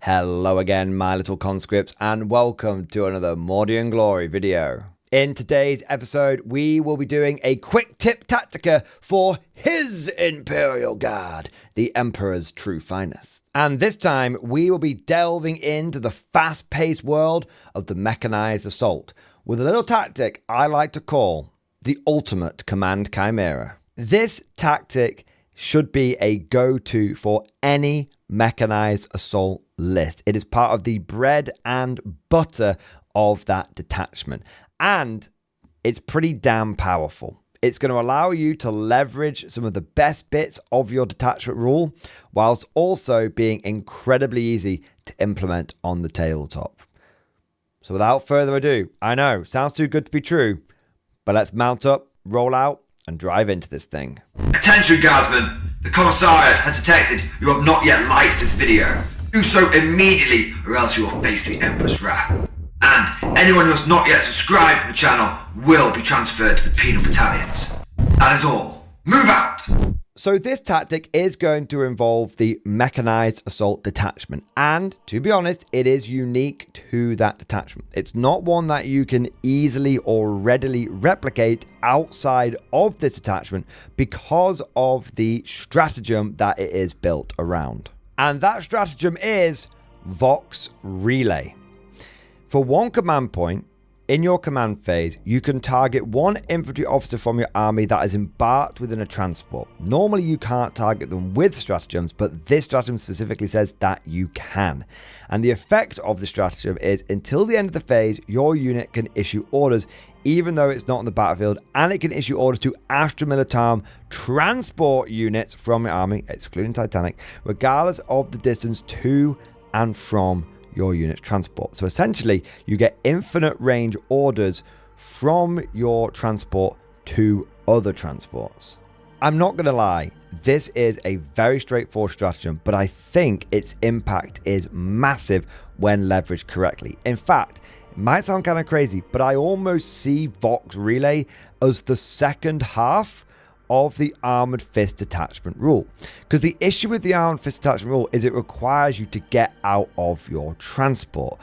Hello again, my little conscripts, and welcome to another Mordian Glory video. In today's episode, we will be doing a quick tip Tactica for His Imperial Guard, the Emperor's true finest. And this time, we will be delving into the fast-paced world of the mechanized assault, with a little tactic I like to call the ultimate command chimera. This tactic should be a go-to for any mechanized assault list. It is part of the bread and butter of that detachment, and it's pretty damn powerful. It's going to allow you to leverage some of the best bits of your detachment rule, whilst also being incredibly easy to implement on the tabletop. So without further ado, I know, sounds too good to be true, but let's mount up, roll out, and drive into this thing. Attention guardsmen, the Commissariat has detected you have not yet liked this video. Do so immediately or else you will face the Emperor's wrath. And anyone who has not yet subscribed to the channel will be transferred to the penal battalions. That is all. Move out! So this tactic is going to involve the mechanized assault detachment, and to be honest, it is unique to that detachment. It's not one that you can easily or readily replicate outside of this detachment because of the stratagem that it is built around. And that stratagem is Vox Relay. For one command point, in your command phase, you can target one infantry officer from your army that is embarked within a transport. Normally you can't target them with stratagems, but this stratagem specifically says that you can. And the effect of the stratagem is until the end of the phase, your unit can issue orders even though it's not on the battlefield, and it can issue orders to Astra Militarum transport units from your army, excluding Titanic, regardless of the distance to and from your unit's transport. So essentially, you get infinite range orders from your transport to other transports. I'm not going to lie, this is a very straightforward stratagem, but I think its impact is massive when leveraged correctly. In fact, it might sound kind of crazy, but I almost see Vox Relay as the second half of the Armored Fist detachment rule. Because the issue with the Armored Fist detachment rule is it requires you to get out of your transport.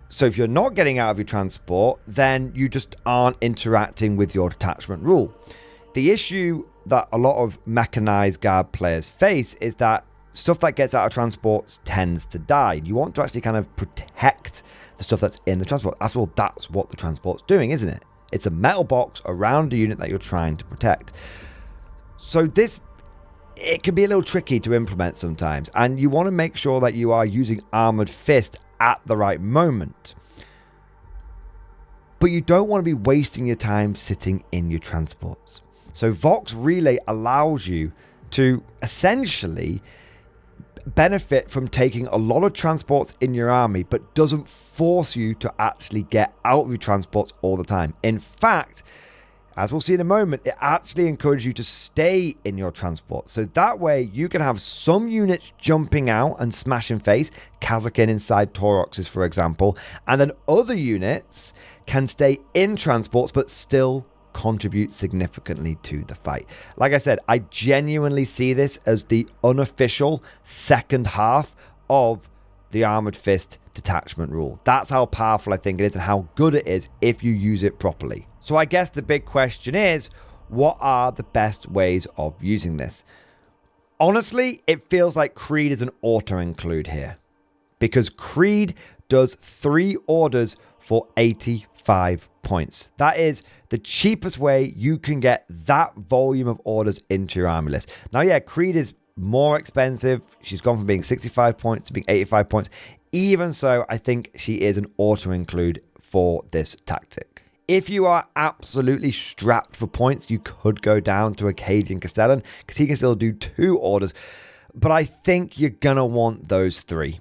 So if you're not getting out of your transport, then you just aren't interacting with your detachment rule. The issue that a lot of mechanized guard players face is that stuff that gets out of transports tends to die. You want to actually kind of protect the stuff that's in the transport. After all, that's what the transport's doing, isn't it? It's a metal box around a unit that you're trying to protect. So it can be a little tricky to implement sometimes, and you want to make sure that you are using Armored Fist at the right moment. But you don't want to be wasting your time sitting in your transports. So Vox Relay allows you to essentially benefit from taking a lot of transports in your army, but doesn't force you to actually get out of your transports all the time. In fact, as we'll see in a moment, it actually encourages you to stay in your transport. So that way you can have some units jumping out and smashing face, Kazakin inside Tauroxes, for example, and then other units can stay in transports but still contribute significantly to the fight. Like I said, I genuinely see this as the unofficial second half of the Armored Fist detachment rule. That's how powerful I think it is and how good it is if you use it properly. So I guess the big question is, what are the best ways of using this? Honestly, it feels like Creed is an auto-include here, because Creed does 3 orders for 85 points. That is the cheapest way you can get that volume of orders into your army list. Now, yeah, Creed is more expensive. She's gone from being 65 points to being 85 points. Even so, I think she is an auto-include for this tactic. If you are absolutely strapped for points, you could go down to a Cajun Castellan, because he can still do 2 orders. But I think you're going to want those 3.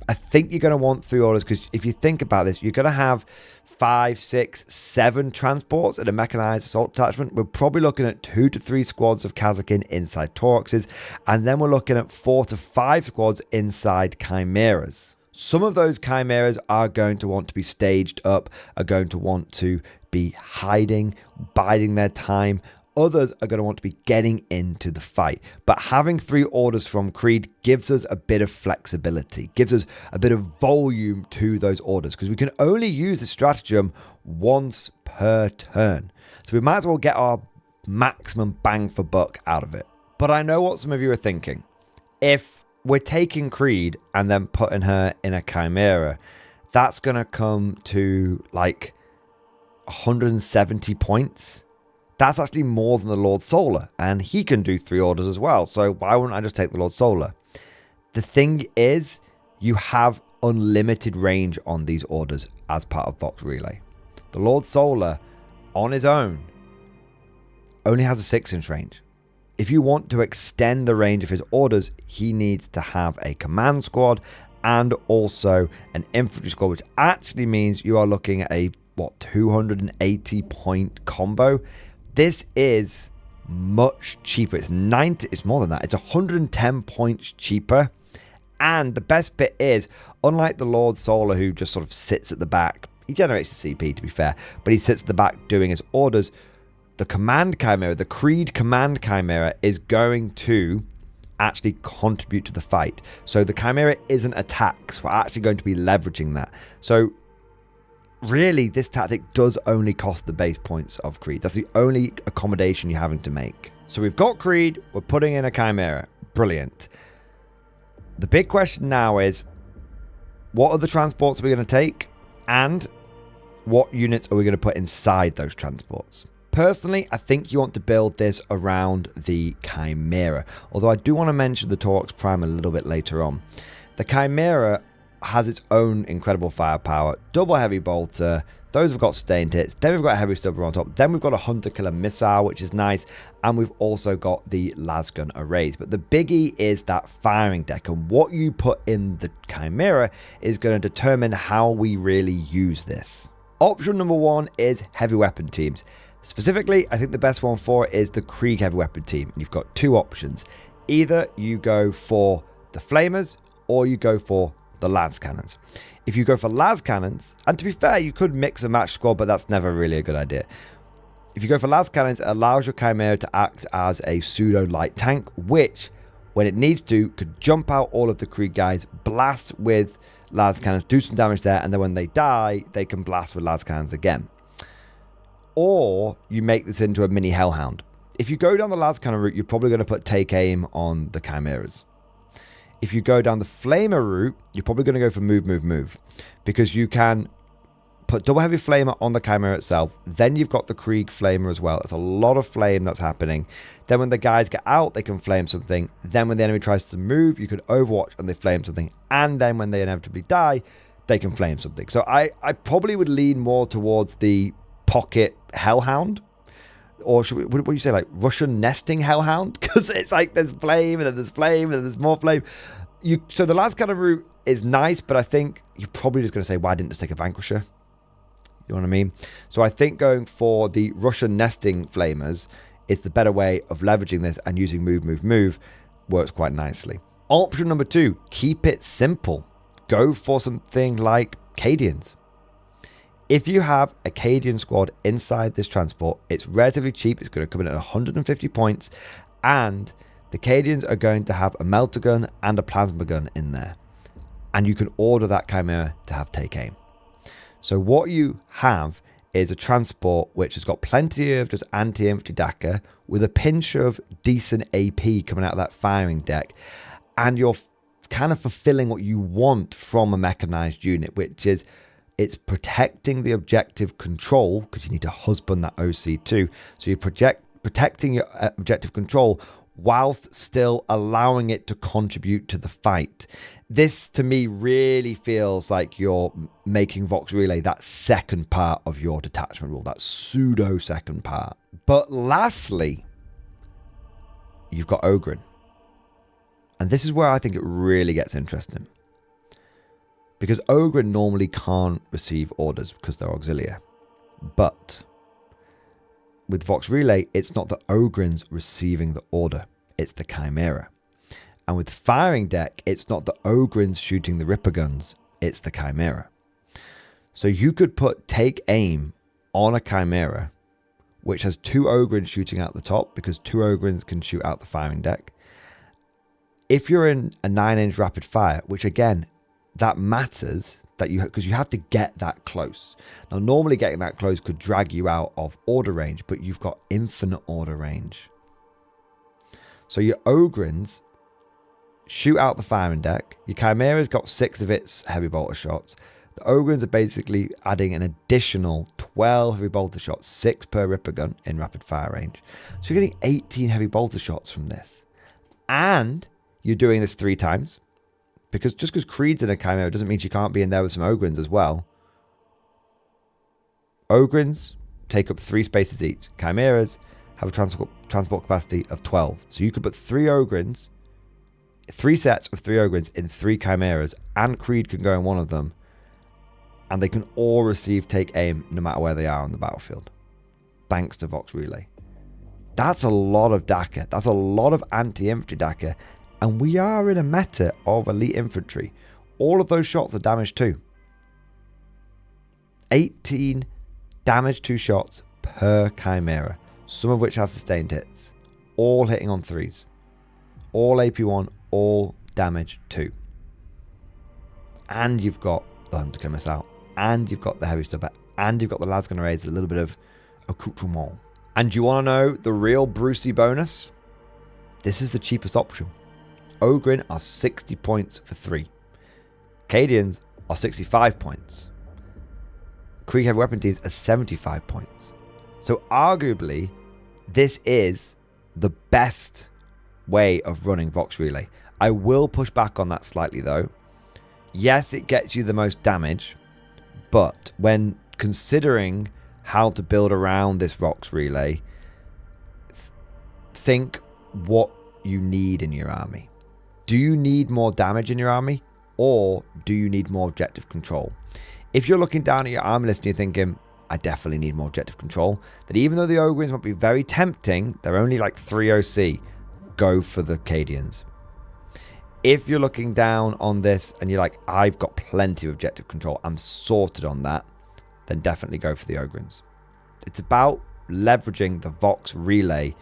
I think you're going to want 3 orders, because if you think about this, you're going to have 5, 6, 7 transports in a mechanized assault detachment. We're probably looking at 2 to 3 squads of Kazakin inside Tauroxes, and then we're looking at 4 to 5 squads inside Chimeras. Some of those Chimeras are going to want to be staged up, are going to want to be hiding, biding their time. Others are going to want to be getting into the fight. But having 3 orders from Creed gives us a bit of flexibility, gives us a bit of volume to those orders, because we can only use this stratagem once per turn. So we might as well get our maximum bang for buck out of it. But I know what some of you are thinking. If we're taking Creed and then putting her in a Chimera, that's going to come to like 170 points. That's actually more than the Lord Solar, and he can do 3 orders as well. So why wouldn't I just take the Lord Solar? The thing is, you have unlimited range on these orders as part of Vox Relay. The Lord Solar, on his own, only has a 6-inch range. If you want to extend the range of his orders, he needs to have a command squad and also an infantry squad, which actually means you are looking at a, 280 point combo. This is much cheaper. It's more than that. It's 110 points cheaper. And the best bit is, unlike the Lord Solar, who just sort of sits at the back, he generates the CP to be fair, but he sits at the back doing his orders. The Command Chimera, the Creed Command Chimera, is going to actually contribute to the fight. So the Chimera isn't attacks. We're actually going to be leveraging that. So really, this tactic does only cost the base points of Creed. That's the only accommodation you're having to make. So we've got Creed, we're putting in a Chimera. Brilliant. The big question now is, what are the transports we're going to take? And what units are we going to put inside those transports? Personally, I think you want to build this around the Chimera. Although I do want to mention the Taurox Prime a little bit later on. The Chimera has its own incredible firepower, double heavy bolter, those have got stained hits, then we've got a heavy stubber on top, then we've got a hunter killer missile, which is nice, and we've also got the lasgun arrays. But the biggie is that firing deck, and what you put in the Chimera is going to determine how we really use this. Option number 1 is heavy weapon teams. Specifically, I think the best one for it is the Krieg heavy weapon team. And you've got 2 options. Either you go for the flamers or you go for the las cannons. If you go for las cannons, and to be fair, you could mix a match squad, but that's never really a good idea. If you go for las cannons, it allows your Chimera to act as a pseudo light tank, which, when it needs to, could jump out all of the Krieg guys, blast with las cannons, do some damage there, and then when they die, they can blast with las cannons again. Or you make this into a mini hellhound. If you go down the las cannon route, you're probably going to put take aim on the Chimeras. If you go down the flamer route, you're probably going to go for move, because you can put double heavy flamer on the Chimera itself. Then you've got the Krieg flamer as well. It's a lot of flame that's happening. Then when the guys get out, they can flame something. Then when the enemy tries to move, you can overwatch and they flame something. And then when they inevitably die, they can flame something. So I probably would lean more towards the pocket hellhound. Or should we, what do you say, like Russian nesting hellhound? Because it's like there's flame and then there's flame and then there's more flame. So the las cannon route is nice, but I think you're probably just going to say, why didn't just take a Vanquisher? You know what I mean? So I think going for the Russian nesting flamers is the better way of leveraging this, and using move works quite nicely. Option number 2, keep it simple. Go for something like Cadians. If you have a Cadian squad inside this transport, it's relatively cheap. It's going to come in at 150 points, and the Cadians are going to have a melter gun and a plasma gun in there. And you can order that Chimera to have take aim. So what you have is a transport which has got plenty of just anti-infantry DACA with a pinch of decent AP coming out of that firing deck. And you're kind of fulfilling what you want from a mechanized unit, which is it's protecting the objective control, because you need to husband that OC2. So you're protecting your objective control whilst still allowing it to contribute to the fight. This, to me, really feels like you're making Vox Relay that second part of your detachment rule, that pseudo second part. But lastly, you've got Ogryn. And this is where I think it really gets interesting. Because Ogryn normally can't receive orders because they're auxiliary. But with Vox Relay, it's not the Ogryn's receiving the order, it's the Chimera. And with firing deck, it's not the Ogryn's shooting the Ripper guns, it's the Chimera. So you could put take aim on a Chimera which has 2 Ogrins shooting out the top, because 2 Ogrins can shoot out the firing deck. If you're in a 9-inch rapid fire, which again, that matters, that because you have to get that close. Now, normally getting that close could drag you out of order range, but you've got infinite order range. So your Ogrins shoot out the firing deck. Your Chimera's got 6 of its heavy bolter shots. The Ogrins are basically adding an additional 12 heavy bolter shots, 6 per ripper gun in rapid fire range. So you're getting 18 heavy bolter shots from this. And you're doing this 3 times. Because just because Creed's in a Chimera doesn't mean she can't be in there with some Ogrins as well. Ogrins take up 3 spaces each. Chimeras have a transport capacity of 12. So you could put 3 Ogrins, 3 sets of 3 Ogrins in 3 Chimeras, and Creed can go in one of them. And they can all receive take aim no matter where they are on the battlefield. Thanks to Vox Relay. That's a lot of DACA. That's a lot of anti-infantry DACA. And we are in a meta of elite infantry. All of those shots are damage 2. 18 damage 2 shots per Chimera. Some of which have sustained hits. All hitting on 3s. All AP1, all damage 2. And you've got the Hunter Killer Missile. And you've got the Heavy Stubber. And you've got the Lad's Gonna raise a little bit of accoutrement. And you want to know the real Brucey bonus? This is the cheapest option. Ogrin are 60 points for 3. Cadians are 65 points. Krieg Heavy Weapon Teams are 75 points. So arguably, this is the best way of running Vox Relay. I will push back on that slightly though. Yes, it gets you the most damage, but when considering how to build around this Vox Relay, think what you need in your army. Do you need more damage in your army, or do you need more objective control? If you're looking down at your army list and you're thinking, I definitely need more objective control, then even though the Ogrins might be very tempting, they're only like 3 OC, go for the Cadians. If you're looking down on this and you're like, I've got plenty of objective control, I'm sorted on that, then definitely go for the Ogrins. It's about leveraging the Vox Relay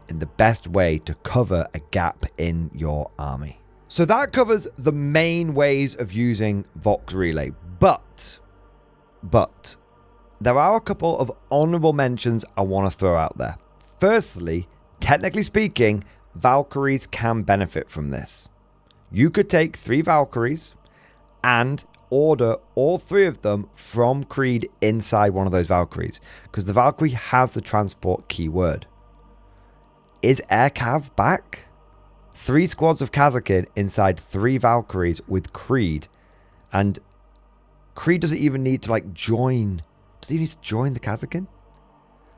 in the best way to cover a gap in your army. So that covers the main ways of using Vox Relay, but there are a couple of honorable mentions I want to throw out there. Firstly, technically speaking, Valkyries can benefit from this. You could take 3 Valkyries and order all 3 of them from Creed inside one of those Valkyries, because the Valkyrie has the transport keyword. Is Air Cav back? 3 squads of Kazakin inside 3 Valkyries with Creed, and Creed doesn't even need to like join. Does he need to join the Kazakin?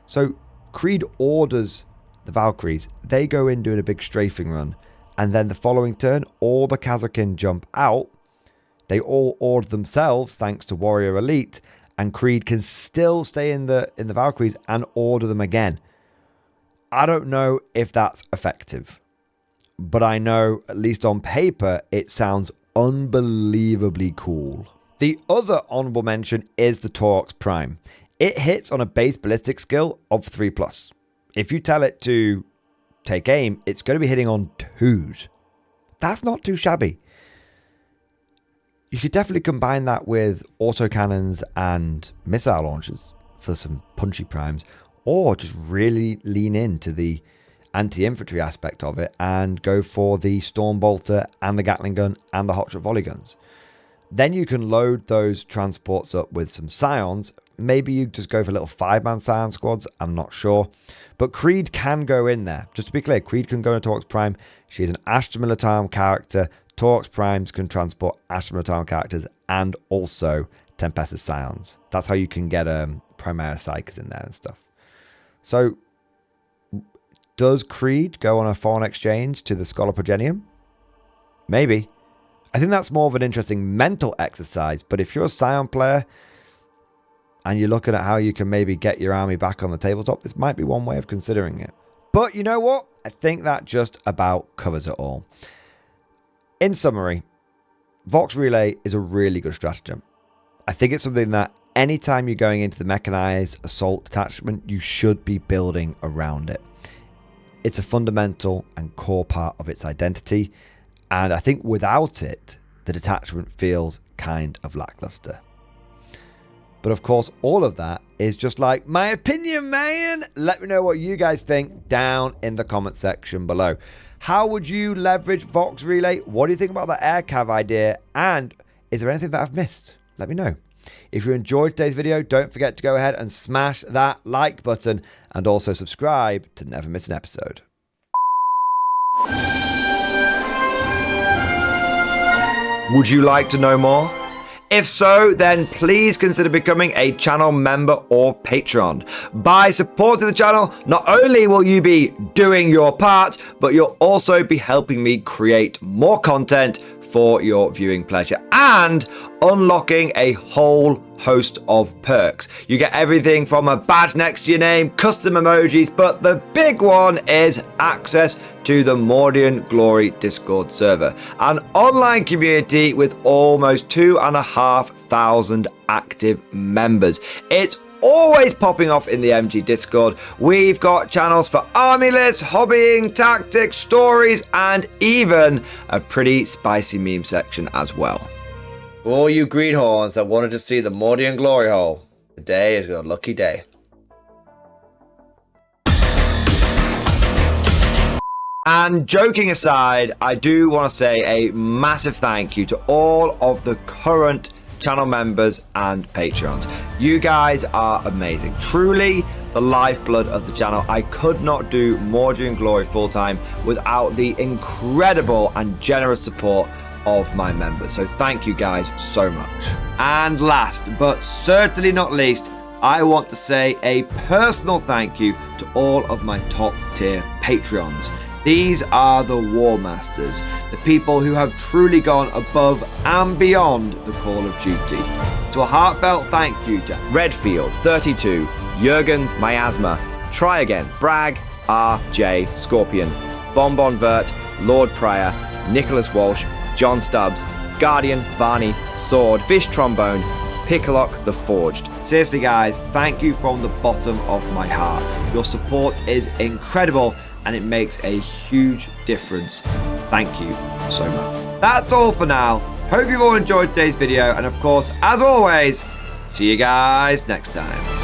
So Creed orders the Valkyries. They go in doing a big strafing run, and then the following turn, all the Kazakin jump out. They all order themselves thanks to Warrior Elite, and Creed can still stay in the Valkyries and order them again. I don't know if that's effective, but I know, at least on paper, it sounds unbelievably cool. The other honorable mention is the Torox Prime. It hits on a base ballistic skill of 3+. If you tell it to take aim, it's going to be hitting on 2s. That's not too shabby. You could definitely combine that with autocannons and missile launchers for some punchy primes, or just really lean into the anti-infantry aspect of it and go for the Storm Bolter and the Gatling gun and the hotshot volley guns. Then you can load those transports up with some Scions. Maybe you just go for little 5-man Scion squads, I'm not sure. But Creed can go in there. Just to be clear, Creed can go into Torox Prime. She is an Astra Militarum character. Torox Primes can transport Astra Militarum characters and also Tempestus Scions. That's how you can get Primera Psychers in there and stuff. So, does Creed go on a foreign exchange to the Scholar Progenium? Maybe. I think that's more of an interesting mental exercise, but if you're a Scion player and you're looking at how you can maybe get your army back on the tabletop, this might be one way of considering it. But you know what? I think that just about covers it all. In summary, Vox Relay is a really good stratagem. I think it's something that anytime you're going into the mechanized assault detachment, you should be building around it. It's a fundamental and core part of its identity, and I think without it, the detachment feels kind of lackluster. But of course, all of that is just like my opinion, man. Let me know what you guys think down in the comment section below. How would you leverage Vox Relay? What do you think about the air cav idea? And is there anything that I've missed? Let me know. If you enjoyed today's video, don't forget to go ahead and smash that like button and also subscribe to never miss an episode. Would you like to know more? If so, then please consider becoming a channel member or patron. By supporting the channel, not only will you be doing your part, but you'll also be helping me create more content for your viewing pleasure and unlocking a whole host of perks. You get everything from a badge next to your name, custom emojis, but the big one is access to the Mordian Glory Discord server, an online community with almost 2,500 active members. It's always popping off in the MG Discord. We've got channels for army lists, hobbying, tactics, stories, and even a pretty spicy meme section as well. For all you greenhorns that wanted to see the Mordian glory hole, today is your lucky day. And joking aside, I do want to say a massive thank you to all of the current channel members and patrons. You guys are amazing. Truly the lifeblood of the channel. I could not do Mordian Glory full time without the incredible and generous support of my members. So thank you guys so much. And last but certainly not least, I want to say a personal thank you to all of my top tier Patreons. These are the War Masters, the people who have truly gone above and beyond the call of duty. So a heartfelt thank you to Redfield, 32, Jurgens, Miasma, Try Again, Bragg, RJ, Scorpion, Bonbon Vert, Lord Pryor, Nicholas Walsh, John Stubbs, Guardian, Varney, Sword, Fish Trombone, Picklock the Forged. Seriously guys, thank you from the bottom of my heart. Your support is incredible and it makes a huge difference. Thank you so much. That's all for now. Hope you've all enjoyed today's video, and of course, as always, see you guys next time.